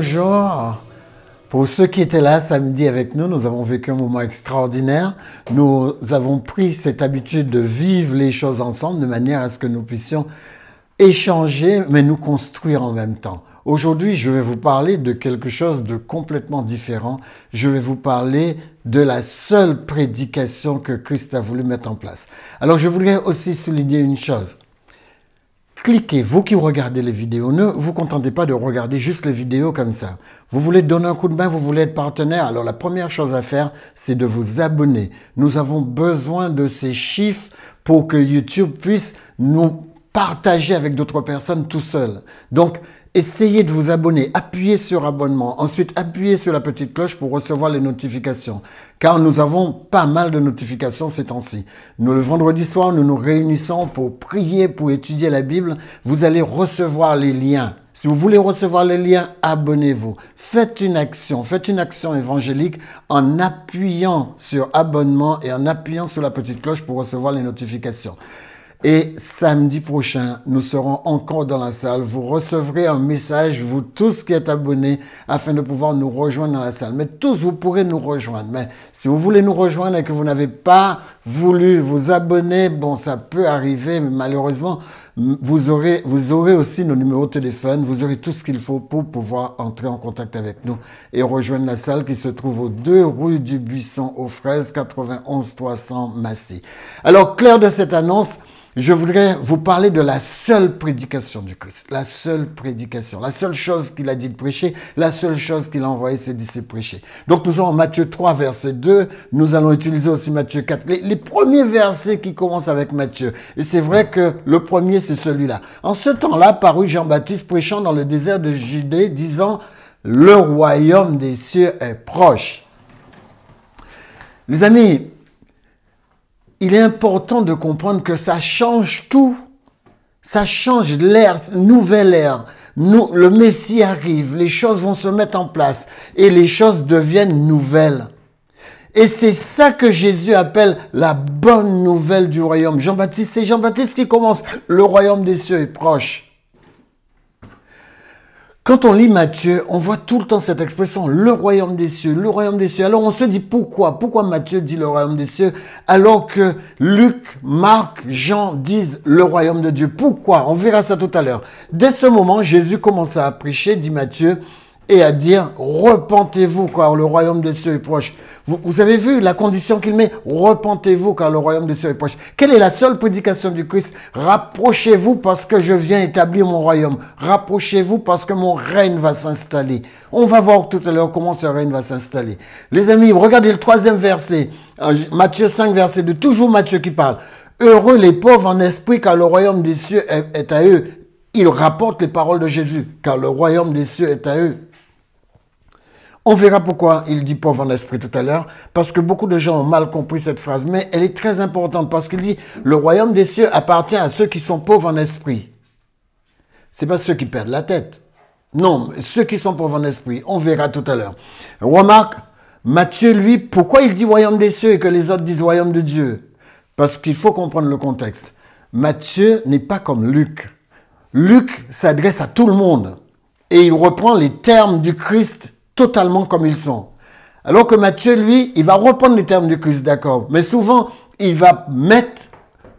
bonjour. Pour ceux qui étaient là samedi avec nous, nous avons vécu un moment extraordinaire. Nous avons pris cette habitude de vivre les choses ensemble de manière à ce que nous puissions échanger, mais nous construire en même temps. Aujourd'hui, je vais vous parler de quelque chose de complètement différent. Je vais vous parler de la seule prédication que Christ a voulu mettre en place. Alors, je voudrais aussi souligner une chose. Cliquez, vous qui regardez les vidéos, ne vous contentez pas de regarder juste les vidéos comme ça. Vous voulez donner un coup de main, vous voulez être partenaire, alors la première chose à faire, c'est de vous abonner. Nous avons besoin de ces chiffres pour que YouTube puisse nous partager avec d'autres personnes tout seul. Donc, essayez de vous abonner, appuyez sur abonnement, ensuite appuyez sur la petite cloche pour recevoir les notifications. Car nous avons pas mal de notifications ces temps-ci. Nous, le vendredi soir, nous nous réunissons pour prier, pour étudier la Bible. Vous allez recevoir les liens. Si vous voulez recevoir les liens, abonnez-vous. Faites une action évangélique en appuyant sur abonnement et en appuyant sur la petite cloche pour recevoir les notifications. Et samedi prochain, nous serons encore dans la salle. Vous recevrez un message, vous tous qui êtes abonnés, afin de pouvoir nous rejoindre dans la salle. Mais tous, vous pourrez nous rejoindre. Mais si vous voulez nous rejoindre et que vous n'avez pas voulu vous abonner, bon, ça peut arriver, mais malheureusement, vous aurez aussi nos numéros de téléphone, vous aurez tout ce qu'il faut pour pouvoir entrer en contact avec nous et rejoindre la salle qui se trouve aux 2 rue du Buisson aux Fraises, 91 300 Massy. Alors, clair de cette annonce, je voudrais vous parler de la seule prédication du Christ, la seule prédication, la seule chose qu'il a dit de prêcher, la seule chose qu'il a envoyé ses disciples prêcher. Donc nous sommes en Matthieu 3, verset 2, nous allons utiliser aussi Matthieu 4, les premiers versets qui commencent avec Matthieu. Et c'est vrai que le premier, c'est celui-là. En ce temps-là, parut Jean-Baptiste prêchant dans le désert de Judée, disant « Le royaume des cieux est proche ». Les amis, il est important de comprendre que ça change tout. Ça change l'ère, nouvelle ère. Le Messie arrive, les choses vont se mettre en place et les choses deviennent nouvelles. Et c'est ça que Jésus appelle la bonne nouvelle du royaume. Jean-Baptiste, c'est Jean-Baptiste qui commence. Le royaume des cieux est proche. Quand on lit Matthieu, on voit tout le temps cette expression, le royaume des cieux, le royaume des cieux. Alors on se dit pourquoi Matthieu dit le royaume des cieux alors que Luc, Marc, Jean disent le royaume de Dieu. Pourquoi? On verra ça tout à l'heure. Dès ce moment, Jésus commence à prêcher, dit Matthieu, et à dire repentez-vous car le royaume des cieux est proche. Vous avez vu la condition qu'il met, repentez-vous car le royaume des cieux est proche. Quelle est la seule prédication du Christ? Rapprochez-vous parce que je viens établir mon royaume. Rapprochez-vous parce que mon règne va s'installer. On va voir tout à l'heure comment ce règne va s'installer. Les amis, regardez le 3e verset, Matthieu 5 verset 2, toujours Matthieu qui parle. Heureux les pauvres en esprit car le royaume des cieux est à eux. Il rapporte les paroles de Jésus car le royaume des cieux est à eux. On verra pourquoi il dit pauvre en esprit tout à l'heure, parce que beaucoup de gens ont mal compris cette phrase, mais elle est très importante parce qu'il dit le royaume des cieux appartient à ceux qui sont pauvres en esprit. C'est pas ceux qui perdent la tête. Non, ceux qui sont pauvres en esprit. On verra tout à l'heure. Remarque, Matthieu, lui, pourquoi il dit royaume des cieux et que les autres disent royaume de Dieu? Parce qu'il faut comprendre le contexte. Matthieu n'est pas comme Luc. Luc s'adresse à tout le monde et il reprend les termes du Christ totalement comme ils sont. Alors que Matthieu, lui, il va reprendre les termes du Christ, d'accord. Mais souvent, il va mettre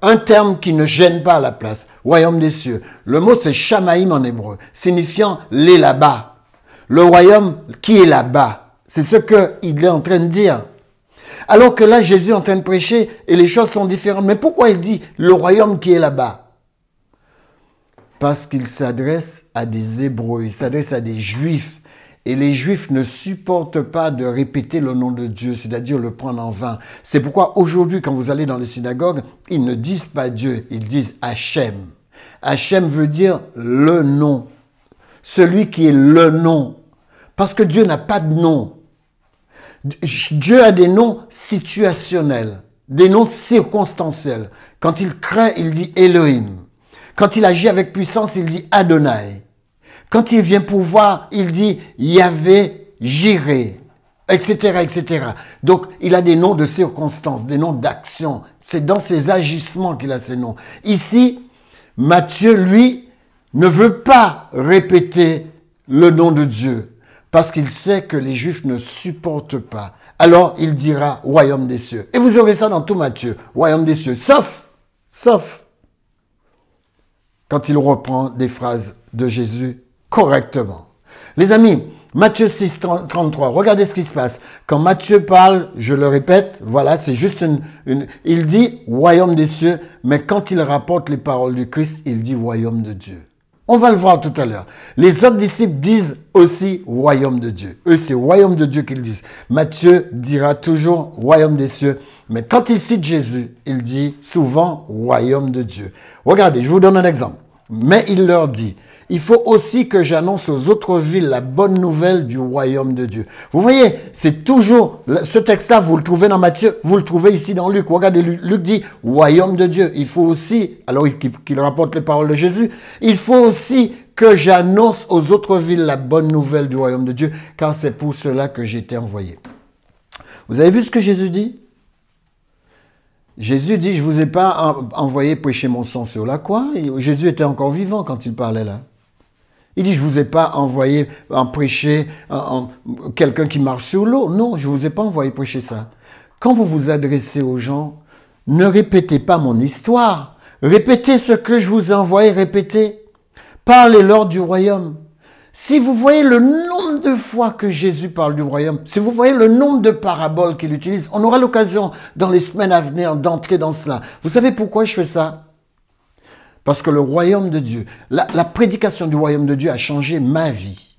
un terme qui ne gêne pas à la place. Royaume des cieux. Le mot, c'est Shamaïm en hébreu, signifiant les là-bas. Le royaume qui est là-bas. C'est ce qu'il est en train de dire. Alors que là, Jésus est en train de prêcher et les choses sont différentes. Mais pourquoi il dit le royaume qui est là-bas? Parce qu'il s'adresse à des Hébreux, il s'adresse à des Juifs. Et les Juifs ne supportent pas de répéter le nom de Dieu, c'est-à-dire le prendre en vain. C'est pourquoi aujourd'hui, quand vous allez dans les synagogues, ils ne disent pas Dieu, ils disent Hachem. Hachem veut dire le nom. Celui qui est le nom. Parce que Dieu n'a pas de nom. Dieu a des noms situationnels, des noms circonstanciels. Quand il crée, il dit Elohim. Quand il agit avec puissance, il dit Adonai. Quand il vient pouvoir, il dit Yahvé, Jiré, etc., etc. Donc, il a des noms de circonstances, des noms d'action. C'est dans ses agissements qu'il a ces noms. Ici, Matthieu, lui, ne veut pas répéter le nom de Dieu. parce qu'il sait que les Juifs ne supportent pas. Alors il dira royaume des cieux. Et vous aurez ça dans tout Matthieu, royaume des cieux, sauf quand il reprend des phrases de Jésus correctement. Les amis, Matthieu 6, 33, regardez ce qui se passe. Quand Matthieu parle, je le répète, voilà, c'est juste il dit royaume des cieux, mais quand il rapporte les paroles du Christ, il dit royaume de Dieu. On va le voir tout à l'heure. Les autres disciples disent aussi royaume de Dieu. Eux, c'est royaume de Dieu qu'ils disent. Matthieu dira toujours royaume des cieux. Mais quand il cite Jésus, il dit souvent royaume de Dieu. Regardez, je vous donne un exemple. Mais il leur dit, il faut aussi que j'annonce aux autres villes la bonne nouvelle du royaume de Dieu. Vous voyez, c'est toujours, ce texte-là, vous le trouvez dans Matthieu, vous le trouvez ici dans Luc. Regardez, Luc dit royaume de Dieu. Il faut aussi, alors qu'il rapporte les paroles de Jésus, il faut aussi que j'annonce aux autres villes la bonne nouvelle du royaume de Dieu, car c'est pour cela que j'ai été envoyé. Vous avez vu ce que Jésus dit? Jésus dit, je vous ai pas envoyé prêcher mon sang sur la croix. Jésus était encore vivant quand il parlait là. Il dit, je vous ai pas envoyé en prêcher quelqu'un qui marche sur l'eau. Non, je vous ai pas envoyé prêcher ça. Quand vous vous adressez aux gens, ne répétez pas mon histoire. Répétez ce que je vous ai envoyé répéter. Parlez-leur du royaume. Si vous voyez le nombre de fois que Jésus parle du royaume, si vous voyez le nombre de paraboles qu'il utilise, on aura l'occasion dans les semaines à venir d'entrer dans cela. Vous savez pourquoi je fais ça? Parce que le royaume de Dieu, la prédication du royaume de Dieu a changé ma vie.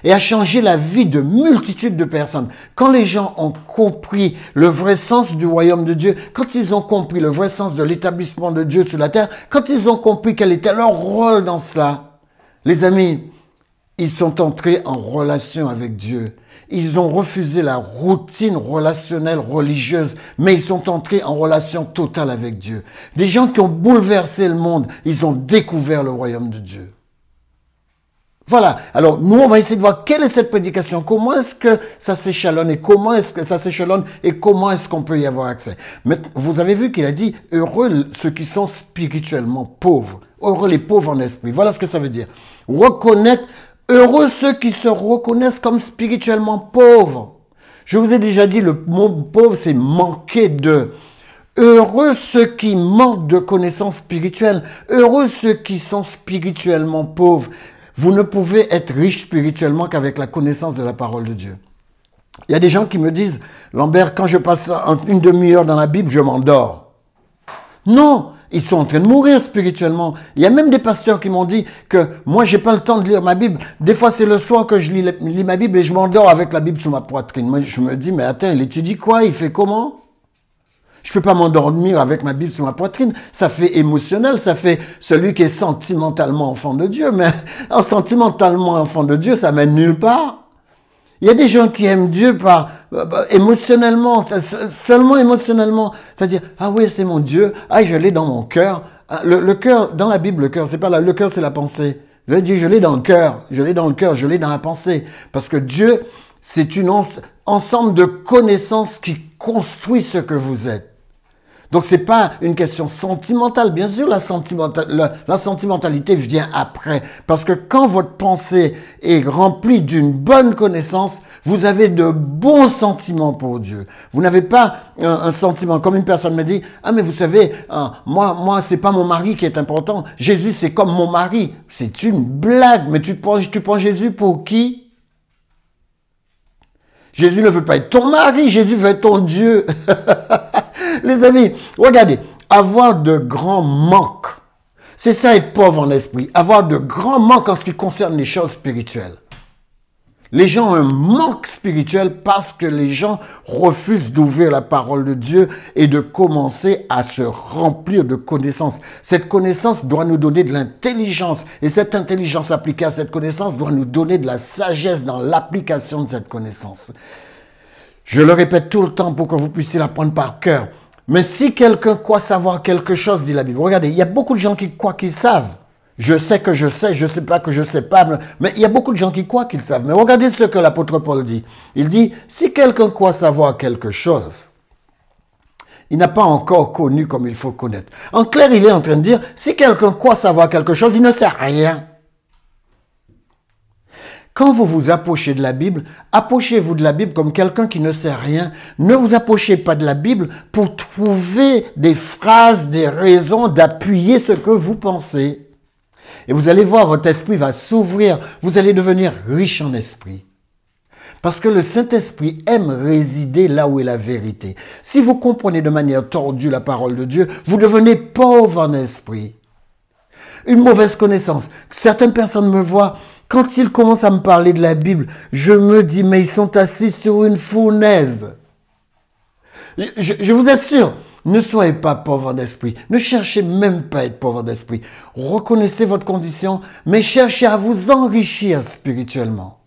Et a changé la vie de multitudes de personnes. Quand les gens ont compris le vrai sens du royaume de Dieu, quand ils ont compris le vrai sens de l'établissement de Dieu sur la terre, quand ils ont compris quel était leur rôle dans cela, les amis, ils sont entrés en relation avec Dieu. Ils ont refusé la routine relationnelle religieuse, mais ils sont entrés en relation totale avec Dieu. Des gens qui ont bouleversé le monde, ils ont découvert le royaume de Dieu. Voilà. Alors, nous, on va essayer de voir quelle est cette prédication, comment est-ce que ça s'échelonne et comment est-ce que ça s'échelonne et comment est-ce qu'on peut y avoir accès. Mais vous avez vu qu'il a dit, heureux ceux qui sont spirituellement pauvres, heureux les pauvres en esprit. Voilà ce que ça veut dire. Reconnaître, heureux ceux qui se reconnaissent comme spirituellement pauvres. Je vous ai déjà dit, le mot pauvre, c'est manquer de. Heureux ceux qui manquent de connaissances spirituelles. Heureux ceux qui sont spirituellement pauvres. Vous ne pouvez être riche spirituellement qu'avec la connaissance de la parole de Dieu. Il y a des gens qui me disent, Lambert, quand je passe une demi-heure dans la Bible, je m'endors. Non, ils sont en train de mourir spirituellement. Il y a même des pasteurs qui m'ont dit que moi, j'ai pas le temps de lire ma Bible. Des fois, c'est le soir que je lis ma Bible et je m'endors avec la Bible sur ma poitrine. Moi, je me dis, mais attends, il étudie quoi? Il fait comment? Je peux pas m'endormir avec ma Bible sur ma poitrine. Ça fait émotionnel, ça fait celui qui est sentimentalement enfant de Dieu. Mais sentimentalement enfant de Dieu, ça mène nulle part. Il y a des gens qui aiment Dieu émotionnellement, seulement émotionnellement. C'est-à-dire, ah oui, c'est mon Dieu, ah je l'ai dans mon cœur. Le cœur, dans la Bible, le cœur, c'est pas là, le cœur c'est la pensée. Je dis, je l'ai dans le cœur, je l'ai dans le cœur, je l'ai dans la pensée. Parce que Dieu, c'est un ensemble de connaissances qui construit ce que vous êtes. Donc, c'est pas une question sentimentale. Bien sûr, la sentimentalité vient après. Parce que quand votre pensée est remplie d'une bonne connaissance, vous avez de bons sentiments pour Dieu. Vous n'avez pas un sentiment, comme une personne me dit, ah, mais vous savez, moi, c'est pas mon mari qui est important. Jésus, c'est comme mon mari. C'est une blague. Mais tu prends Jésus pour qui? Jésus ne veut pas être ton mari. Jésus veut être ton Dieu. Les amis, regardez, avoir de grands manques, c'est ça être pauvre en esprit, avoir de grands manques en ce qui concerne les choses spirituelles. Les gens ont un manque spirituel parce que les gens refusent d'ouvrir la parole de Dieu et de commencer à se remplir de connaissances. Cette connaissance doit nous donner de l'intelligence et cette intelligence appliquée à cette connaissance doit nous donner de la sagesse dans l'application de cette connaissance. Je le répète tout le temps pour que vous puissiez l'apprendre par cœur. Mais si quelqu'un croit savoir quelque chose, dit la Bible, regardez, il y a beaucoup de gens qui croient qu'ils savent. Je sais que je sais pas que je sais pas, mais il y a beaucoup de gens qui croient qu'ils savent. Mais regardez ce que l'apôtre Paul dit. Il dit, si quelqu'un croit savoir quelque chose, il n'a pas encore connu comme il faut connaître. En clair, il est en train de dire, si quelqu'un croit savoir quelque chose, il ne sait rien. Quand vous vous approchez de la Bible, approchez-vous de la Bible comme quelqu'un qui ne sait rien. Ne vous approchez pas de la Bible pour trouver des phrases, des raisons d'appuyer ce que vous pensez. Et vous allez voir, votre esprit va s'ouvrir. Vous allez devenir riche en esprit. Parce que le Saint-Esprit aime résider là où est la vérité. Si vous comprenez de manière tordue la parole de Dieu, vous devenez pauvre en esprit. Une mauvaise connaissance. Certaines personnes me voient, quand ils commencent à me parler de la Bible, je me dis, mais ils sont assis sur une fournaise. Je vous assure, ne soyez pas pauvre d'esprit. Ne cherchez même pas à être pauvre d'esprit. Reconnaissez votre condition, mais cherchez à vous enrichir spirituellement.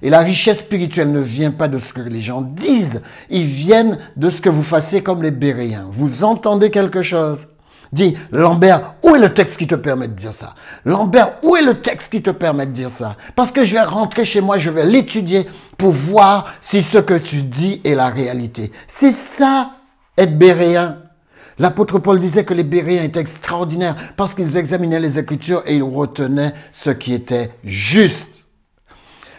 Et la richesse spirituelle ne vient pas de ce que les gens disent, ils viennent de ce que vous fassiez comme les Béréens. Vous entendez quelque chose? Dis, Lambert, où est le texte qui te permet de dire ça? Lambert, où est le texte qui te permet de dire ça? Parce que je vais rentrer chez moi, je vais l'étudier pour voir si ce que tu dis est la réalité. C'est ça, être Béréen. L'apôtre Paul disait que les Béréens étaient extraordinaires parce qu'ils examinaient les Écritures et ils retenaient ce qui était juste.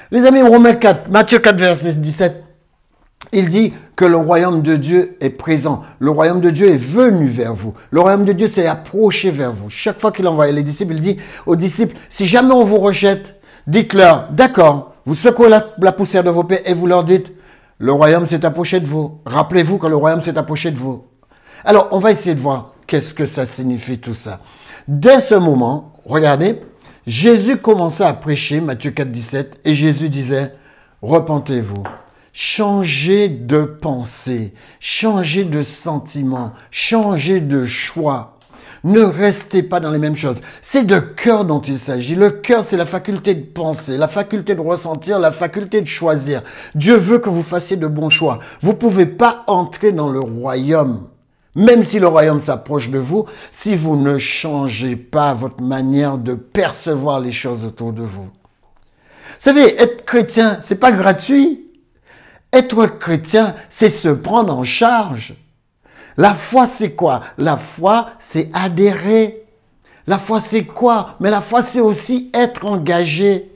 Les amis, Romains 4, Matthieu 4, verset 17, il dit que le royaume de Dieu est présent. Le royaume de Dieu est venu vers vous. Le royaume de Dieu s'est approché vers vous. Chaque fois qu'il envoyait les disciples, il dit aux disciples, si jamais on vous rejette, dites-leur, d'accord, vous secouez la poussière de vos pieds et vous leur dites, le royaume s'est approché de vous. Rappelez-vous que le royaume s'est approché de vous. Alors, on va essayer de voir qu'est-ce que ça signifie tout ça. Dès ce moment, regardez, Jésus commençait à prêcher, Matthieu 4, 17, et Jésus disait, repentez-vous, changez de pensée, changez de sentiment, changez de choix. Ne restez pas dans les mêmes choses. C'est de cœur dont il s'agit. Le cœur, c'est la faculté de penser, la faculté de ressentir, la faculté de choisir. Dieu veut que vous fassiez de bons choix. Vous ne pouvez pas entrer dans le royaume. Même si le royaume s'approche de vous, si vous ne changez pas votre manière de percevoir les choses autour de vous. Vous savez, être chrétien, c'est pas gratuit. Être chrétien, c'est se prendre en charge. La foi, c'est quoi? La foi, c'est adhérer. La foi, c'est quoi? Mais la foi, c'est aussi être engagé.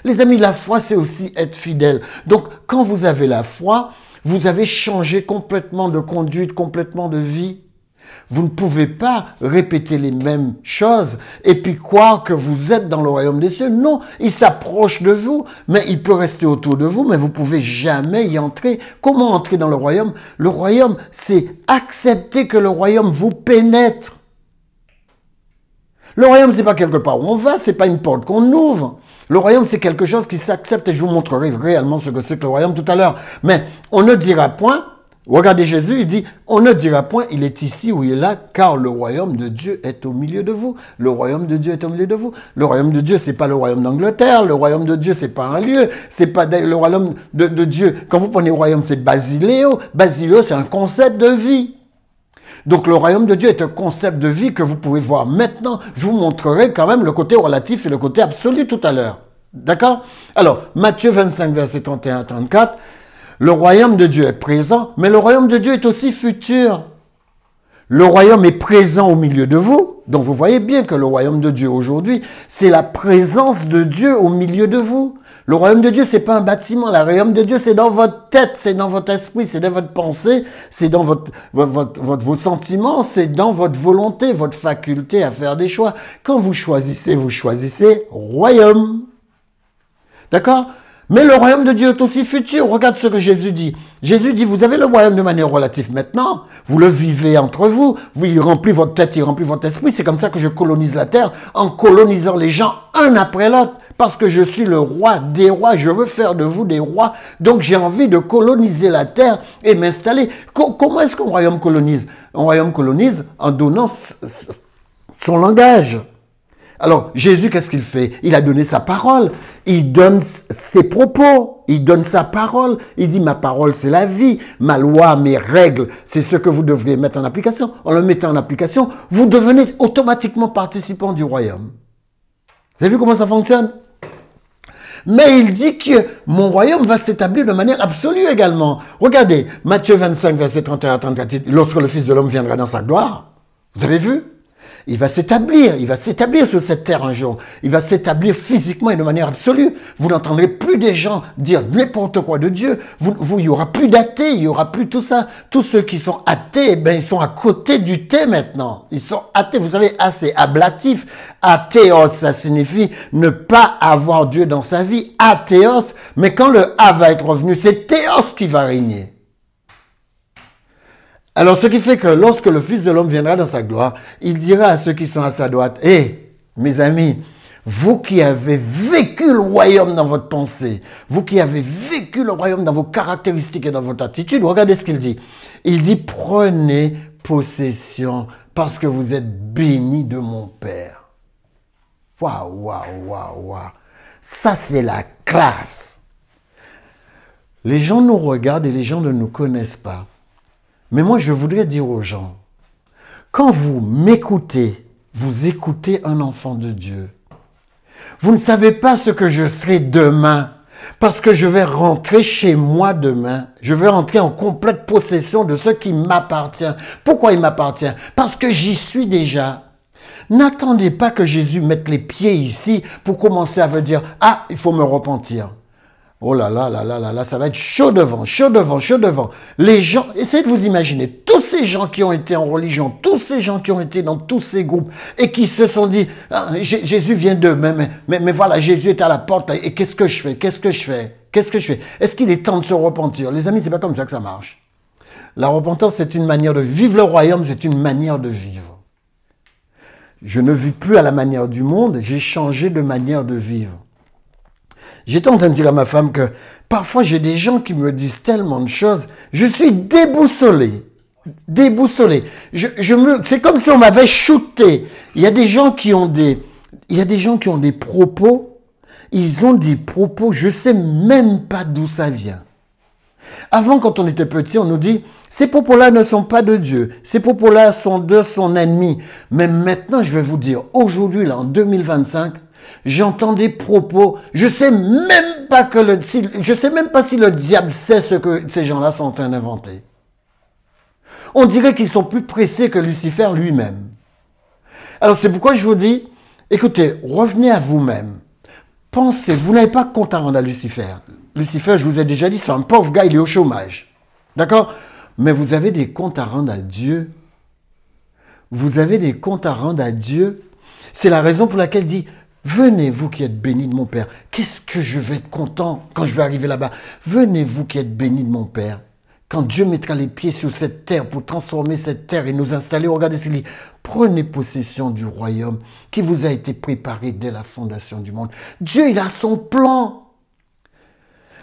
Les amis, la foi, c'est aussi être fidèle. Donc, quand vous avez la foi, vous avez changé complètement de conduite, complètement de vie. Vous ne pouvez pas répéter les mêmes choses et puis croire que vous êtes dans le royaume des cieux. Non, il s'approche de vous, mais il peut rester autour de vous, mais vous ne pouvez jamais y entrer. Comment entrer dans le royaume? Le royaume, c'est accepter que le royaume vous pénètre. Le royaume, c'est pas quelque part où on va, c'est pas une porte qu'on ouvre. Le royaume, c'est quelque chose qui s'accepte et je vous montrerai réellement ce que c'est que le royaume tout à l'heure. Mais on ne dira point, regardez Jésus, il dit, on ne dira point, il est ici ou il est là, car le royaume de Dieu est au milieu de vous. Le royaume de Dieu est au milieu de vous. Le royaume de Dieu, c'est pas le royaume d'Angleterre. Le royaume de Dieu, c'est pas un lieu. C'est pas le royaume de Dieu. Quand vous prenez le royaume, c'est Basiléo. Basiléo, c'est un concept de vie. Donc le royaume de Dieu est un concept de vie que vous pouvez voir maintenant. Je vous montrerai quand même le côté relatif et le côté absolu tout à l'heure. D'accord? Alors, Matthieu 25, verset 31 à 34, le royaume de Dieu est présent, mais le royaume de Dieu est aussi futur. Le royaume est présent au milieu de vous. Donc vous voyez bien que le royaume de Dieu aujourd'hui, c'est la présence de Dieu au milieu de vous. Le royaume de Dieu, c'est pas un bâtiment. Le royaume de Dieu, c'est dans votre tête, c'est dans votre esprit, c'est dans votre pensée, c'est dans vos sentiments, c'est dans votre volonté, votre faculté à faire des choix. Quand vous choisissez royaume. D'accord? Mais le royaume de Dieu est aussi futur. Regarde ce que Jésus dit. Jésus dit, vous avez le royaume de manière relative maintenant. Vous le vivez entre vous. Il remplit votre tête, il remplit votre esprit. C'est comme ça que je colonise la terre, en colonisant les gens un après l'autre. Parce que je suis le roi des rois, je veux faire de vous des rois. Donc j'ai envie de coloniser la terre et m'installer. Comment est-ce qu'un royaume colonise? Un royaume colonise en donnant son langage. Alors, Jésus, qu'est-ce qu'il fait? Il a donné sa parole. Il donne ses propos. Il donne sa parole. Il dit, ma parole, c'est la vie. Ma loi, mes règles, c'est ce que vous devriez mettre en application. En le mettant en application, vous devenez automatiquement participant du royaume. Vous avez vu comment ça fonctionne? Mais il dit que mon royaume va s'établir de manière absolue également. Regardez, Matthieu 25, verset 31 à 34, lorsque le Fils de l'homme viendra dans sa gloire. Vous avez vu? il va s'établir sur cette terre un jour. Il va s'établir physiquement et de manière absolue. Vous n'entendrez plus des gens dire n'importe quoi de Dieu. Il y aura plus d'athées, il y aura plus tout ça. Tous ceux qui sont athées, ben, ils sont à côté du thé maintenant. Ils sont athées. Vous savez, c'est ablatif. Athéos, ça signifie ne pas avoir Dieu dans sa vie. Athéos, mais quand le A va être revenu, c'est Théos qui va régner. Alors, ce qui fait que lorsque le Fils de l'homme viendra dans sa gloire, il dira à ceux qui sont à sa droite, « Hé, mes amis, vous qui avez vécu le royaume dans votre pensée, vous qui avez vécu le royaume dans vos caractéristiques et dans votre attitude, regardez ce qu'il dit. Il dit, prenez possession parce que vous êtes bénis de mon Père. » Waouh, waouh, waouh, waouh. Ça, c'est la classe. Les gens nous regardent et les gens ne nous connaissent pas. Mais moi, je voudrais dire aux gens, quand vous m'écoutez, vous écoutez un enfant de Dieu. Vous ne savez pas ce que je serai demain, parce que je vais rentrer chez moi demain. Je vais rentrer en complète possession de ce qui m'appartient. Pourquoi il m'appartient? Parce que j'y suis déjà. N'attendez pas que Jésus mette les pieds ici pour commencer à vous dire « Ah, il faut me repentir ». Oh là là là là là là, ça va être chaud devant, chaud devant, chaud devant. Les gens, essayez de vous imaginer, tous ces gens qui ont été en religion, tous ces gens qui ont été dans tous ces groupes et qui se sont dit, ah, Jésus vient d'eux, mais voilà, Jésus est à la porte et qu'est-ce que je fais? Qu'est-ce que je fais? Qu'est-ce que je fais? Est-ce qu'il est temps de se repentir? Les amis, c'est pas comme ça que ça marche. La repentance, c'est une manière de vivre le royaume, c'est une manière de vivre. Je ne vis plus à la manière du monde, j'ai changé de manière de vivre. J'étais en train de dire à ma femme que parfois j'ai des gens qui me disent tellement de choses, je suis déboussolé. Déboussolé. C'est comme si on m'avait shooté. Il y a des gens qui ont des propos, ils ont des propos, je sais même pas d'où ça vient. Avant, quand on était petit, on nous dit, ces propos-là ne sont pas de Dieu. Ces propos-là sont de son ennemi. Mais maintenant, je vais vous dire, aujourd'hui, là, en 2025, j'entends des propos, je sais même pas si le diable sait ce que ces gens-là sont en train d'inventer. On dirait qu'ils sont plus pressés que Lucifer lui-même. Alors c'est pourquoi je vous dis, écoutez, revenez à vous-même. Pensez, vous n'avez pas compte à rendre à Lucifer. Lucifer, je vous ai déjà dit, c'est un pauvre gars, il est au chômage. D'accord? Mais vous avez des comptes à rendre à Dieu. Vous avez des comptes à rendre à Dieu. C'est la raison pour laquelle il dit, venez vous qui êtes bénis de mon Père. Qu'est-ce que je vais être content quand je vais arriver là-bas? Venez vous qui êtes bénis de mon Père. Quand Dieu mettra les pieds sur cette terre pour transformer cette terre et nous installer, regardez ce qu'il dit. Prenez possession du royaume qui vous a été préparé dès la fondation du monde. Dieu, il a son plan.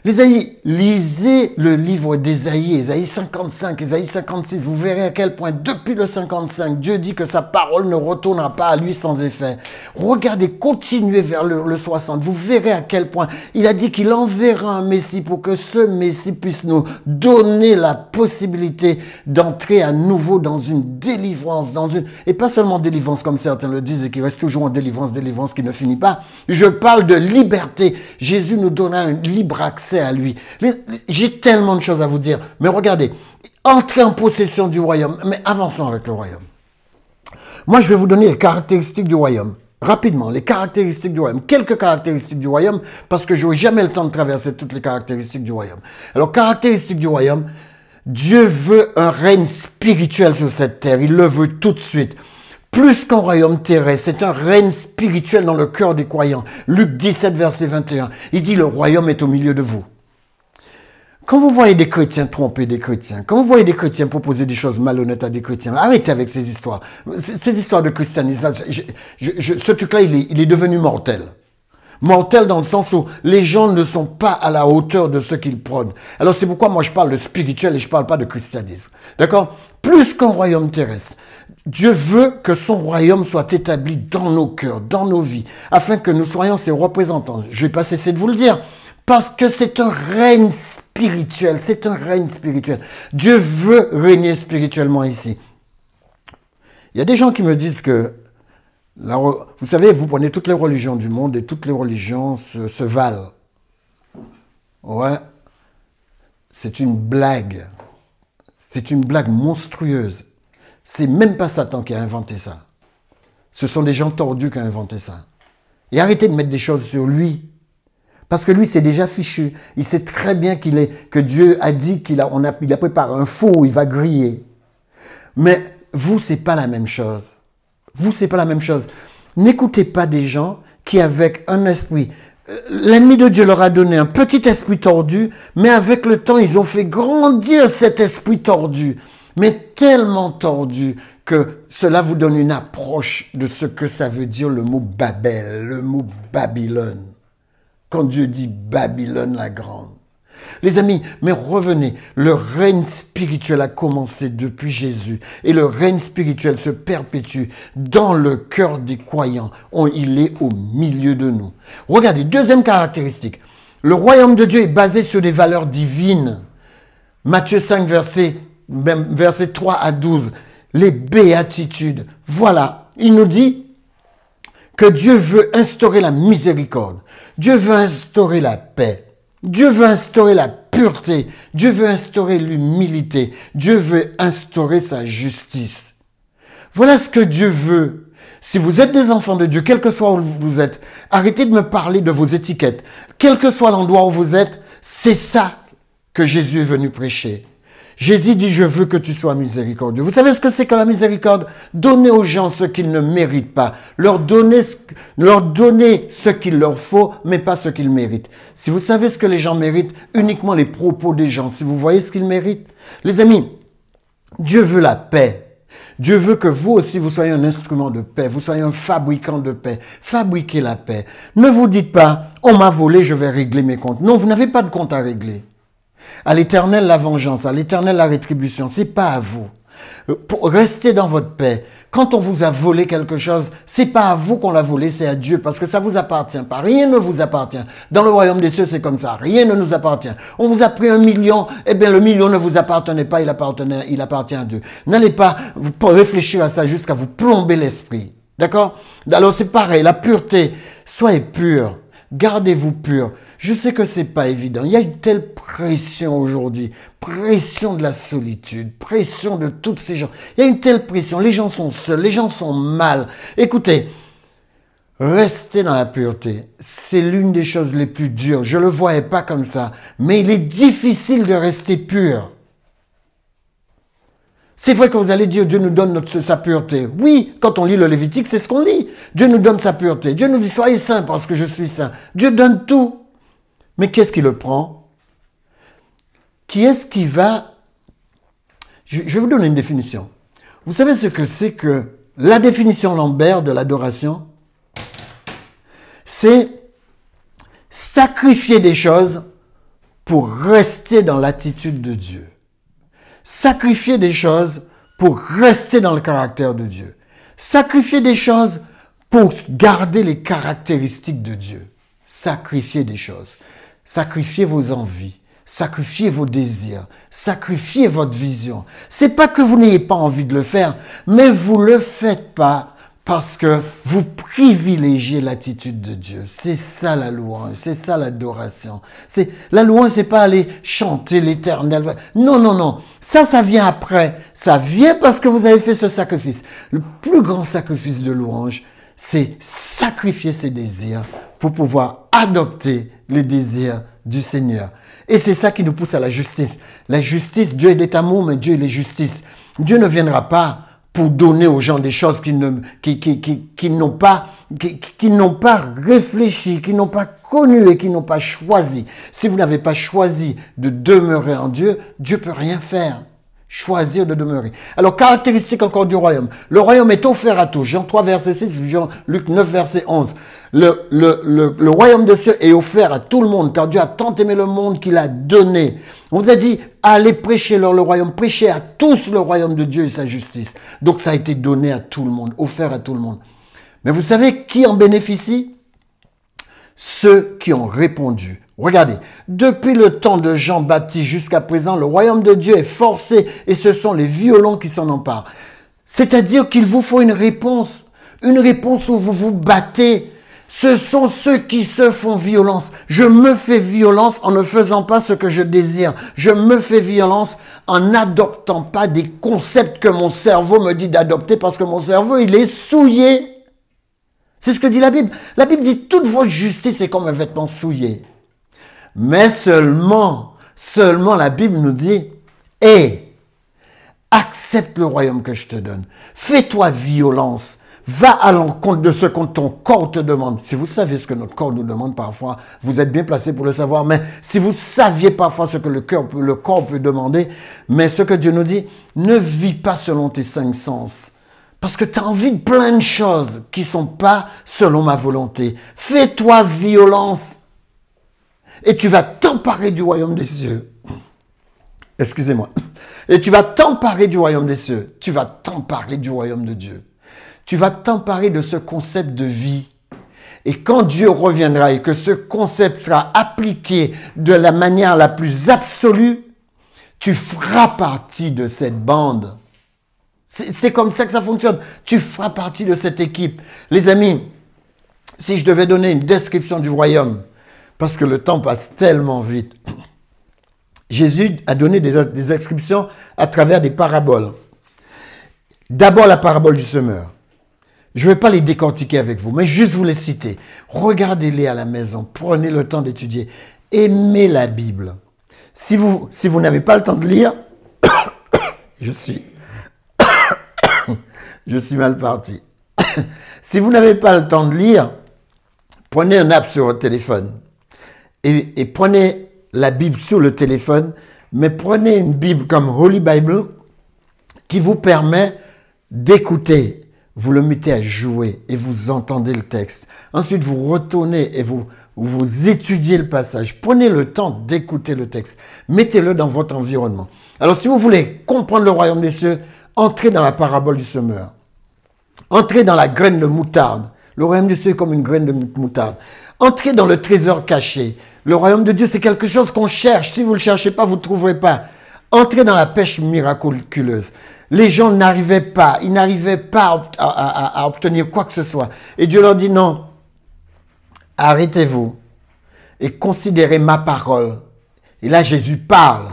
Les amis, lisez le livre d'Ésaïe, Ésaïe 55, Ésaïe 56. Vous verrez à quel point, depuis le 55, Dieu dit que sa parole ne retournera pas à lui sans effet. Regardez, continuez vers le 60. Vous verrez à quel point il a dit qu'il enverra un Messie pour que ce Messie puisse nous donner la possibilité d'entrer à nouveau dans une délivrance, et pas seulement délivrance comme certains le disent et qui reste toujours en délivrance qui ne finit pas. Je parle de liberté. Jésus nous donnera un libre accès à lui. J'ai tellement de choses à vous dire. Mais regardez, entrez en possession du royaume. Mais avançons avec le royaume. Moi, je vais vous donner les caractéristiques du royaume. Rapidement, les caractéristiques du royaume. Quelques caractéristiques du royaume, parce que je n'aurai jamais le temps de traverser toutes les caractéristiques du royaume. Alors, caractéristiques du royaume, Dieu veut un règne spirituel sur cette terre. Il le veut tout de suite. Plus qu'un royaume terrestre, c'est un règne spirituel dans le cœur des croyants. Luc 17, verset 21, il dit « Le royaume est au milieu de vous ». Quand vous voyez des chrétiens tromper des chrétiens, quand vous voyez des chrétiens proposer des choses malhonnêtes à des chrétiens, arrêtez avec ces histoires. Ces histoires de christianisme, ce truc-là, il est devenu mortel. Mortel dans le sens où les gens ne sont pas à la hauteur de ce qu'ils prônent. Alors c'est pourquoi moi je parle de spirituel et je ne parle pas de christianisme. D'accord? Plus qu'un royaume terrestre. Dieu veut que son royaume soit établi dans nos cœurs, dans nos vies, afin que nous soyons ses représentants. Je ne vais pas cesser de vous le dire, parce que c'est un règne spirituel, c'est un règne spirituel. Dieu veut régner spirituellement ici. Il y a des gens qui me disent que, vous savez, vous prenez toutes les religions du monde et toutes les religions se valent. Ouais, c'est une blague. C'est une blague monstrueuse. C'est même pas Satan qui a inventé ça. Ce sont des gens tordus qui ont inventé ça. Et arrêtez de mettre des choses sur lui. Parce que lui, c'est déjà fichu. Il sait très bien que Dieu a dit qu'il a préparé un four où il va griller. Mais vous, c'est pas la même chose. Vous, c'est pas la même chose. N'écoutez pas des gens qui, avec un esprit, l'ennemi de Dieu leur a donné un petit esprit tordu, mais avec le temps, ils ont fait grandir cet esprit tordu. Mais tellement tordu que cela vous donne une approche de ce que ça veut dire le mot Babel, le mot Babylone. Quand Dieu dit Babylone la grande. Les amis, mais revenez, le règne spirituel a commencé depuis Jésus et le règne spirituel se perpétue dans le cœur des croyants. Il est au milieu de nous. Regardez, deuxième caractéristique, le royaume de Dieu est basé sur des valeurs divines. Matthieu 5, verset 3 à 12, les béatitudes. Voilà, il nous dit que Dieu veut instaurer la miséricorde. Dieu veut instaurer la paix. Dieu veut instaurer la pureté. Dieu veut instaurer l'humilité. Dieu veut instaurer sa justice. Voilà ce que Dieu veut. Si vous êtes des enfants de Dieu, quel que soit où vous êtes, arrêtez de me parler de vos étiquettes. Quel que soit l'endroit où vous êtes, c'est ça que Jésus est venu prêcher. Jésus dit, je veux que tu sois miséricordieux. Vous savez ce que c'est que la miséricorde? Donner aux gens ce qu'ils ne méritent pas. Leur donner ce qu'il leur faut, mais pas ce qu'ils méritent. Si vous savez ce que les gens méritent, uniquement les propos des gens. Si vous voyez ce qu'ils méritent. Les amis, Dieu veut la paix. Dieu veut que vous aussi, vous soyez un instrument de paix. Vous soyez un fabricant de paix. Fabriquez la paix. Ne vous dites pas, on m'a volé, je vais régler mes comptes. Non, vous n'avez pas de compte à régler. À l'Éternel la vengeance, à l'Éternel la rétribution, c'est pas à vous. Pour rester dans votre paix. Quand on vous a volé quelque chose, c'est pas à vous qu'on l'a volé, c'est à Dieu, parce que ça vous appartient pas. Rien ne vous appartient. Dans le royaume des cieux, c'est comme ça. Rien ne nous appartient. On vous a pris 1 million, eh bien le million ne vous appartenait pas, il appartient à Dieu. N'allez pas réfléchir à ça jusqu'à vous plomber l'esprit. D'accord? Alors c'est pareil, la pureté. Soyez purs. Gardez-vous purs. Je sais que c'est pas évident. Il y a une telle pression aujourd'hui. Pression de la solitude. Pression de tous ces gens. Il y a une telle pression. Les gens sont seuls. Les gens sont mal. Écoutez, restez dans la pureté. C'est l'une des choses les plus dures. Je le voyais pas comme ça. Mais il est difficile de rester pur. C'est vrai que vous allez dire, Dieu nous donne sa pureté. Oui, quand on lit le Lévitique, c'est ce qu'on lit. Dieu nous donne sa pureté. Dieu nous dit, soyez saints parce que je suis saint. Dieu donne tout. Mais qu'est-ce qui le prend? Qui est-ce qui va... Je vais vous donner une définition. Vous savez ce que c'est que la définition Lambert de l'adoration? C'est sacrifier des choses pour rester dans l'attitude de Dieu. Sacrifier des choses pour rester dans le caractère de Dieu. Sacrifier des choses pour garder les caractéristiques de Dieu. Sacrifier des choses. Sacrifiez vos envies, sacrifiez vos désirs, sacrifiez votre vision. C'est pas que vous n'ayez pas envie de le faire, mais vous le faites pas parce que vous privilégiez l'attitude de Dieu. C'est ça la louange, c'est ça l'adoration. La louange, c'est pas aller chanter l'Éternel. Non, non, non. Ça vient après. Ça vient parce que vous avez fait ce sacrifice. Le plus grand sacrifice de louange, c'est sacrifier ses désirs pour pouvoir adopter les désirs du Seigneur. Et c'est ça qui nous pousse à la justice. La justice, Dieu est amour, mais Dieu est justice. Dieu ne viendra pas pour donner aux gens des choses qui n'ont pas réfléchi, qui n'ont pas connu et qui n'ont pas choisi. Si vous n'avez pas choisi de demeurer en Dieu, Dieu peut rien faire. Choisir de demeurer. Alors, caractéristique encore du royaume. Le royaume est offert à tous. Jean 3, verset 6, Luc 9, verset 11. Le royaume de cieux est offert à tout le monde, car Dieu a tant aimé le monde qu'il a donné. On vous a dit, allez prêcher leur le royaume, prêchez à tous le royaume de Dieu et sa justice. Donc, ça a été donné à tout le monde, offert à tout le monde. Mais vous savez qui en bénéficie? Ceux qui ont répondu. Regardez, depuis le temps de Jean-Baptiste jusqu'à présent, le royaume de Dieu est forcé et ce sont les violents qui s'en emparent. C'est-à-dire qu'il vous faut une réponse où vous vous battez. Ce sont ceux qui se font violence. Je me fais violence en ne faisant pas ce que je désire. Je me fais violence en n'adoptant pas des concepts que mon cerveau me dit d'adopter parce que mon cerveau, il est souillé. C'est ce que dit la Bible. La Bible dit, toute votre justice est comme un vêtement souillé. Mais seulement la Bible nous dit, accepte le royaume que je te donne. Fais-toi violence. Va à l'encontre de ce que ton corps te demande. Si vous savez ce que notre corps nous demande parfois, vous êtes bien placé pour le savoir. Mais si vous saviez parfois ce que le corps peut demander, mais ce que Dieu nous dit, ne vis pas selon tes cinq sens. Parce que tu as envie de plein de choses qui ne sont pas selon ma volonté. Fais-toi violence. Et tu vas t'emparer du royaume des cieux. Excusez-moi. Et tu vas t'emparer du royaume des cieux. Tu vas t'emparer du royaume de Dieu. Tu vas t'emparer de ce concept de vie. Et quand Dieu reviendra et que ce concept sera appliqué de la manière la plus absolue, tu feras partie de cette bande. C'est comme ça que ça fonctionne. Tu feras partie de cette équipe. Les amis, si je devais donner une description du royaume, parce que le temps passe tellement vite, Jésus a donné des descriptions à travers des paraboles. D'abord la parabole du semeur. Je ne vais pas les décortiquer avec vous, mais juste vous les citer. Regardez-les à la maison, prenez le temps d'étudier. Aimez la Bible. Si vous n'avez pas le temps de lire, je suis mal parti. Si vous n'avez pas le temps de lire, prenez un app sur votre téléphone et prenez la Bible sur le téléphone, mais prenez une Bible comme Holy Bible qui vous permet d'écouter. Vous le mettez à jouer et vous entendez le texte. Ensuite, vous retournez et vous étudiez le passage. Prenez le temps d'écouter le texte. Mettez-le dans votre environnement. Alors, si vous voulez comprendre le royaume des cieux, entrez dans la parabole du semeur. Entrez dans la graine de moutarde. Le royaume des cieux est comme une graine de moutarde. Entrez dans le trésor caché. Le royaume de Dieu, c'est quelque chose qu'on cherche. Si vous ne le cherchez pas, vous ne le trouverez pas. Entrez dans la pêche miraculeuse. Les gens n'arrivaient pas, ils n'arrivaient pas à obtenir quoi que ce soit. Et Dieu leur dit non, arrêtez-vous et considérez ma parole. Et là, Jésus parle.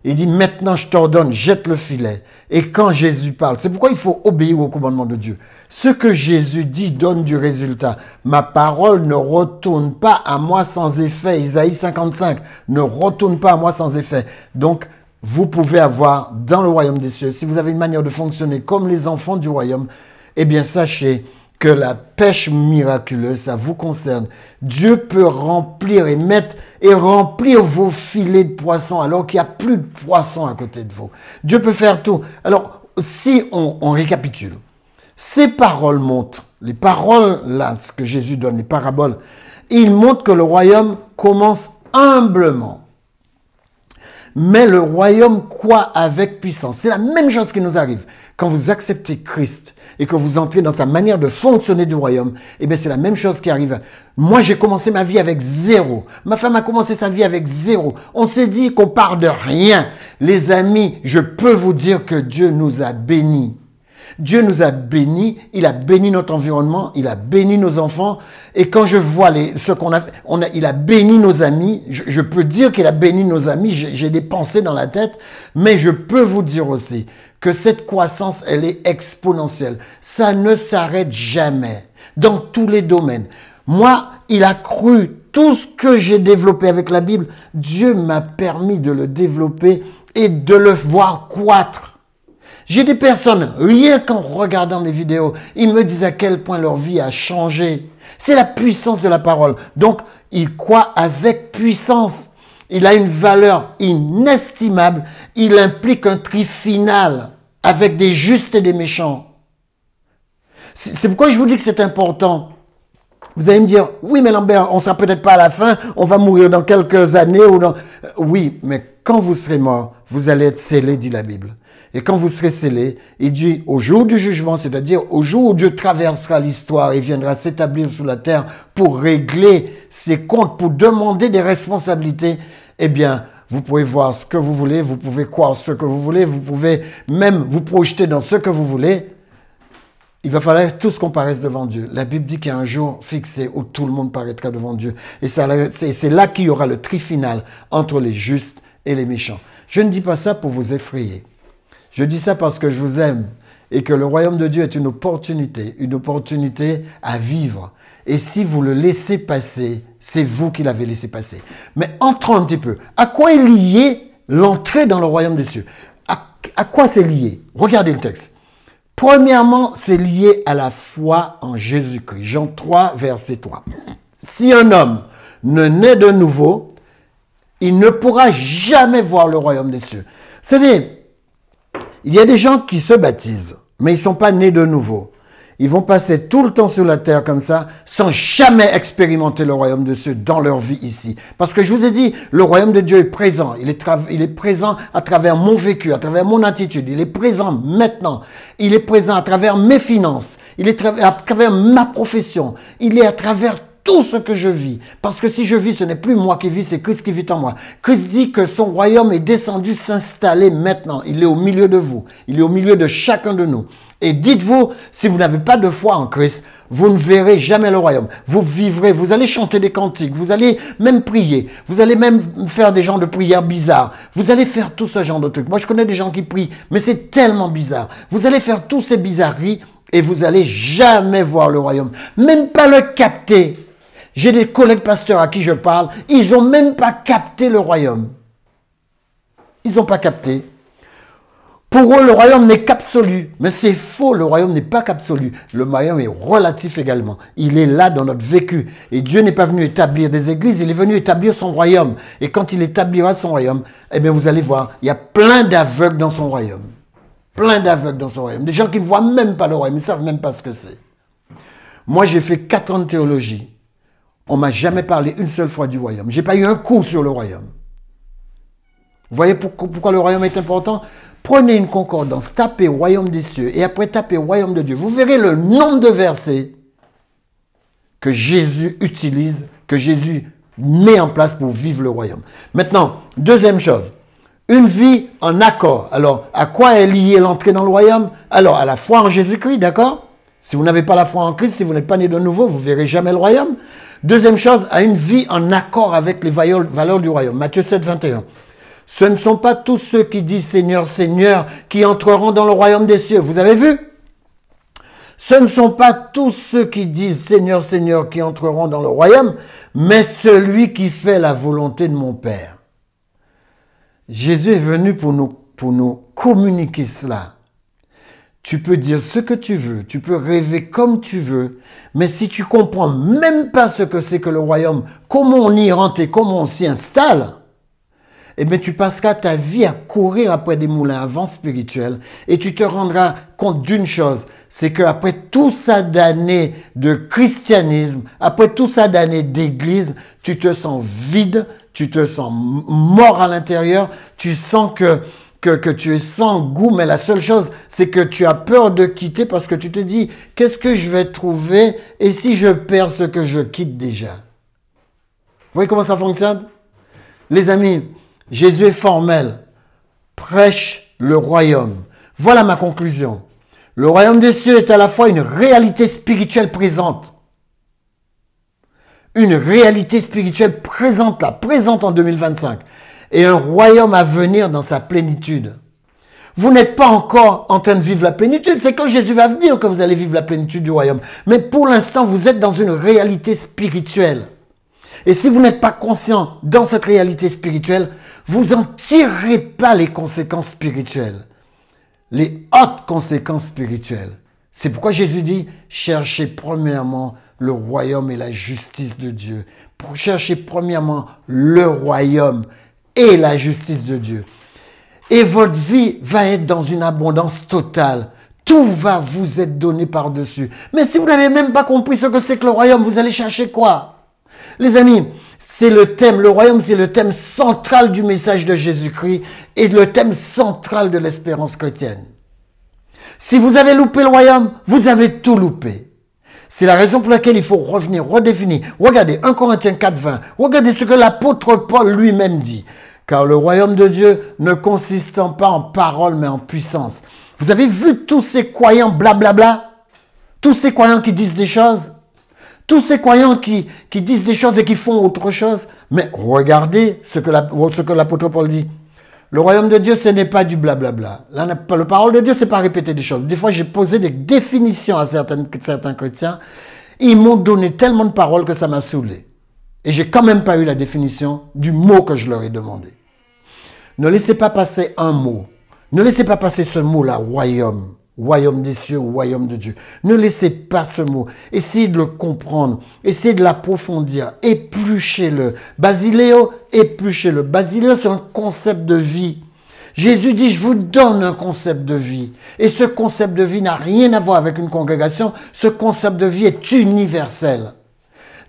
Il dit maintenant je t'ordonne, jette le filet. Et quand Jésus parle, c'est pourquoi il faut obéir au commandement de Dieu. Ce que Jésus dit donne du résultat. Ma parole ne retourne pas à moi sans effet. Isaïe 55 ne retourne pas à moi sans effet. Donc, vous pouvez avoir dans le royaume des cieux, si vous avez une manière de fonctionner comme les enfants du royaume, eh bien sachez que la pêche miraculeuse, ça vous concerne. Dieu peut remplir et remplir vos filets de poissons alors qu'il n'y a plus de poissons à côté de vous. Dieu peut faire tout. Alors, si on récapitule, ces paroles montrent, les paroles là, ce que Jésus donne, les paraboles, ils montrent que le royaume commence humblement. Mais le royaume croît avec puissance. C'est la même chose qui nous arrive. Quand vous acceptez Christ et que vous entrez dans sa manière de fonctionner du royaume, eh bien c'est la même chose qui arrive. Moi, j'ai commencé ma vie avec zéro. Ma femme a commencé sa vie avec zéro. On s'est dit qu'on part de rien. Les amis, je peux vous dire que Dieu nous a bénis. Dieu nous a bénis, il a béni notre environnement, il a béni nos enfants. Et quand je vois ce qu'on a fait, il a béni nos amis. Je peux dire qu'il a béni nos amis, j'ai des pensées dans la tête. Mais je peux vous dire aussi que cette croissance, elle est exponentielle. Ça ne s'arrête jamais, dans tous les domaines. Moi, il a cru tout ce que j'ai développé avec la Bible. Dieu m'a permis de le développer et de le voir croître. J'ai des personnes, rien qu'en regardant mes vidéos, ils me disent à quel point leur vie a changé. C'est la puissance de la parole. Donc, il croit avec puissance. Il a une valeur inestimable. Il implique un tri final avec des justes et des méchants. C'est pourquoi je vous dis que c'est important. Vous allez me dire, oui, mais Lambert, on ne sera peut-être pas à la fin, on va mourir dans quelques années. Oui, mais quand vous serez mort, vous allez être scellé, dit la Bible. Et quand vous serez scellé, il dit au jour du jugement, c'est-à-dire au jour où Dieu traversera l'histoire et viendra s'établir sur la terre pour régler ses comptes, pour demander des responsabilités, eh bien, vous pouvez voir ce que vous voulez, vous pouvez croire ce que vous voulez, vous pouvez même vous projeter dans ce que vous voulez. Il va falloir tous qu'on paraisse devant Dieu. La Bible dit qu'il y a un jour fixé où tout le monde paraîtra devant Dieu. Et c'est là qu'il y aura le tri final entre les justes et les méchants. Je ne dis pas ça pour vous effrayer. Je dis ça parce que je vous aime et que le royaume de Dieu est une opportunité à vivre. Et si vous le laissez passer, c'est vous qui l'avez laissé passer. Mais entrons un petit peu. À quoi est liée l'entrée dans le royaume des cieux? À quoi c'est lié? Regardez le texte. Premièrement, c'est lié à la foi en Jésus-Christ. Jean 3, verset 3. Si un homme ne naît de nouveau, il ne pourra jamais voir le royaume des cieux. Vous savez, il y a des gens qui se baptisent, mais ils ne sont pas nés de nouveau. Ils vont passer tout le temps sur la terre comme ça, sans jamais expérimenter le royaume de Dieu dans leur vie ici. Parce que je vous ai dit, le royaume de Dieu est présent. Il est présent à travers mon vécu, à travers mon attitude. Il est présent maintenant. Il est présent à travers mes finances. Il est à travers ma profession. Il est à travers tout ce que je vis. Parce que si je vis, ce n'est plus moi qui vis, c'est Christ qui vit en moi. Christ dit que son royaume est descendu s'installer maintenant. Il est au milieu de vous. Il est au milieu de chacun de nous. Et dites-vous, si vous n'avez pas de foi en Christ, vous ne verrez jamais le royaume. Vous vivrez, vous allez chanter des cantiques, vous allez même prier, vous allez même faire des genres de prières bizarres. Vous allez faire tout ce genre de trucs. Moi, je connais des gens qui prient, mais c'est tellement bizarre. Vous allez faire tous ces bizarreries et vous allez jamais voir le royaume. Même pas le capter. J'ai des collègues pasteurs à qui je parle, ils n'ont même pas capté le royaume. Ils n'ont pas capté. Pour eux, le royaume n'est qu'absolu. Mais c'est faux, le royaume n'est pas qu'absolu. Le royaume est relatif également. Il est là dans notre vécu. Et Dieu n'est pas venu établir des églises, il est venu établir son royaume. Et quand il établira son royaume, eh bien vous allez voir, il y a plein d'aveugles dans son royaume. Plein d'aveugles dans son royaume. Des gens qui ne voient même pas le royaume, ils ne savent même pas ce que c'est. Moi, j'ai fait 4 ans de théologie. On ne m'a jamais parlé une seule fois du royaume. Je n'ai pas eu un cours sur le royaume. Vous voyez pourquoi le royaume est important? Prenez une concordance, tapez royaume des cieux et après tapez royaume de Dieu. Vous verrez le nombre de versets que Jésus utilise, que Jésus met en place pour vivre le royaume. Maintenant, deuxième chose, une vie en accord. Alors, à quoi est liée l'entrée dans le royaume? Alors, à la foi en Jésus-Christ, d'accord? Si vous n'avez pas la foi en Christ, si vous n'êtes pas né de nouveau, vous ne verrez jamais le royaume. Deuxième chose, à une vie en accord avec les valeurs du royaume. Matthieu 7, 21. Ce ne sont pas tous ceux qui disent Seigneur, Seigneur, qui entreront dans le royaume des cieux. Vous avez vu? Ce ne sont pas tous ceux qui disent Seigneur, Seigneur, qui entreront dans le royaume, mais celui qui fait la volonté de mon Père. Jésus est venu pour nous communiquer cela. Tu peux dire ce que tu veux, tu peux rêver comme tu veux, mais si tu comprends même pas ce que c'est que le royaume, comment on y rentre et comment on s'y installe, eh bien, tu passeras ta vie à courir après des moulins à vent spirituels et tu te rendras compte d'une chose, c'est qu'après tout ça d'années de christianisme, après tout ça d'années d'église, tu te sens vide, tu te sens mort à l'intérieur, tu sens que tu es sans goût, mais la seule chose, c'est que tu as peur de quitter parce que tu te dis, qu'est-ce que je vais trouver et si je perds ce que je quitte déjà? Vous voyez comment ça fonctionne? Les amis, Jésus est formel, prêche le royaume. Voilà ma conclusion. Le royaume des cieux est à la fois une réalité spirituelle présente. Une réalité spirituelle présente là, présente en 2025. Et un royaume à venir dans sa plénitude. Vous n'êtes pas encore en train de vivre la plénitude. C'est quand Jésus va venir que vous allez vivre la plénitude du royaume. Mais pour l'instant, vous êtes dans une réalité spirituelle. Et si vous n'êtes pas conscient dans cette réalité spirituelle, vous n'en tirerez pas les conséquences spirituelles. Les hautes conséquences spirituelles. C'est pourquoi Jésus dit, cherchez premièrement le royaume et la justice de Dieu. Cherchez premièrement le royaume et la justice de Dieu. Et votre vie va être dans une abondance totale. Tout va vous être donné par-dessus. Mais si vous n'avez même pas compris ce que c'est que le royaume, vous allez chercher quoi? Les amis, c'est le thème, le royaume, c'est le thème central du message de Jésus-Christ et le thème central de l'espérance chrétienne. Si vous avez loupé le royaume, vous avez tout loupé. C'est la raison pour laquelle il faut revenir, redéfinir. Regardez 1 Corinthiens 4, 20. Regardez ce que l'apôtre Paul lui-même dit. Car le royaume de Dieu ne consistant pas en parole, mais en puissance. Vous avez vu tous ces croyants blablabla? Tous ces croyants qui disent des choses? Tous ces croyants qui disent des choses et qui font autre chose? Mais regardez ce que l'apôtre Paul dit. Le royaume de Dieu, ce n'est pas du blablabla. La parole de Dieu, c'est pas répéter des choses. Des fois, j'ai posé des définitions à certains chrétiens. Ils m'ont donné tellement de paroles que ça m'a saoulé. Et j'ai quand même pas eu la définition du mot que je leur ai demandé. Ne laissez pas passer un mot. Ne laissez pas passer ce mot-là, royaume. Royaume des cieux ou royaume de Dieu. Ne laissez pas ce mot. Essayez de le comprendre. Essayez de l'approfondir. Épluchez-le. Basiléo, épluchez-le. Basiléo, c'est un concept de vie. Jésus dit, je vous donne un concept de vie. Et ce concept de vie n'a rien à voir avec une congrégation. Ce concept de vie est universel.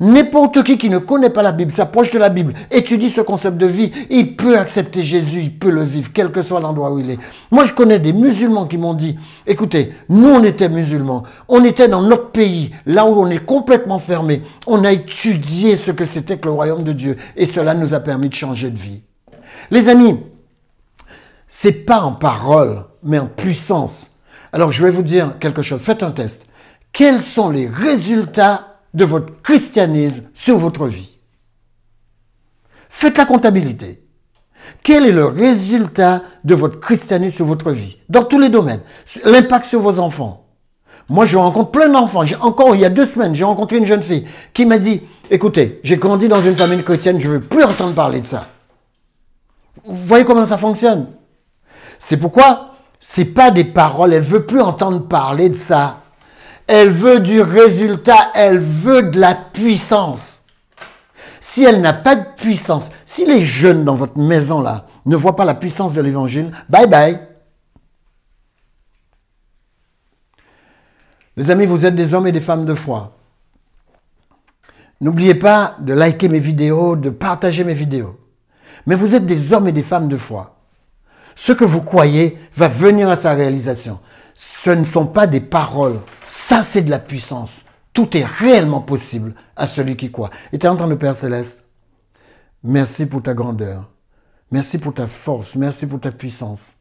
N'importe qui ne connaît pas la Bible, s'approche de la Bible, étudie ce concept de vie, il peut accepter Jésus, il peut le vivre, quel que soit l'endroit où il est. Moi, je connais des musulmans qui m'ont dit, écoutez, nous, on était musulmans, on était dans notre pays, là où on est complètement fermé, on a étudié ce que c'était que le royaume de Dieu, et cela nous a permis de changer de vie. Les amis, c'est pas en parole, mais en puissance. Alors, je vais vous dire quelque chose, faites un test. Quels sont les résultats de votre christianisme sur votre vie? Faites la comptabilité. Quel est le résultat de votre christianisme sur votre vie? Dans tous les domaines. L'impact sur vos enfants. Moi, je rencontre plein d'enfants. Encore il y a 2 semaines, j'ai rencontré une jeune fille qui m'a dit, écoutez, j'ai grandi dans une famille chrétienne, je ne veux plus entendre parler de ça. Vous voyez comment ça fonctionne? C'est pourquoi c'est pas des paroles, elle veut plus entendre parler de ça. Elle veut du résultat, elle veut de la puissance. Si elle n'a pas de puissance, si les jeunes dans votre maison là ne voient pas la puissance de l'évangile, bye bye. Les amis, vous êtes des hommes et des femmes de foi. N'oubliez pas de liker mes vidéos, de partager mes vidéos. Mais vous êtes des hommes et des femmes de foi. Ce que vous croyez va venir à sa réalisation. Ce ne sont pas des paroles. Ça, c'est de la puissance. Tout est réellement possible à celui qui croit. Éternel notre Père Céleste, merci pour ta grandeur. Merci pour ta force. Merci pour ta puissance.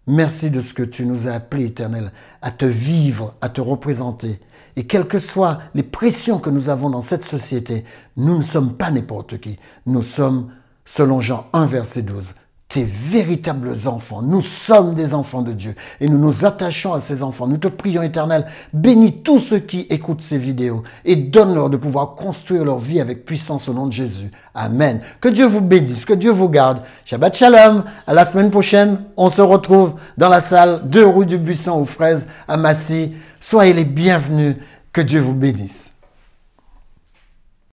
Merci de ce que tu nous as appelés, Éternel, à te vivre, à te représenter. Et quelles que soient les pressions que nous avons dans cette société, nous ne sommes pas n'importe qui. Nous sommes, selon Jean 1, verset 12, tes véritables enfants. Nous sommes des enfants de Dieu et nous nous attachons à ces enfants. Nous te prions, Éternel, bénis tous ceux qui écoutent ces vidéos et donne-leur de pouvoir construire leur vie avec puissance au nom de Jésus. Amen. Que Dieu vous bénisse, que Dieu vous garde. Shabbat Shalom. À la semaine prochaine, on se retrouve dans la salle 2 rue du Buisson aux Fraises à Massy. Soyez les bienvenus. Que Dieu vous bénisse.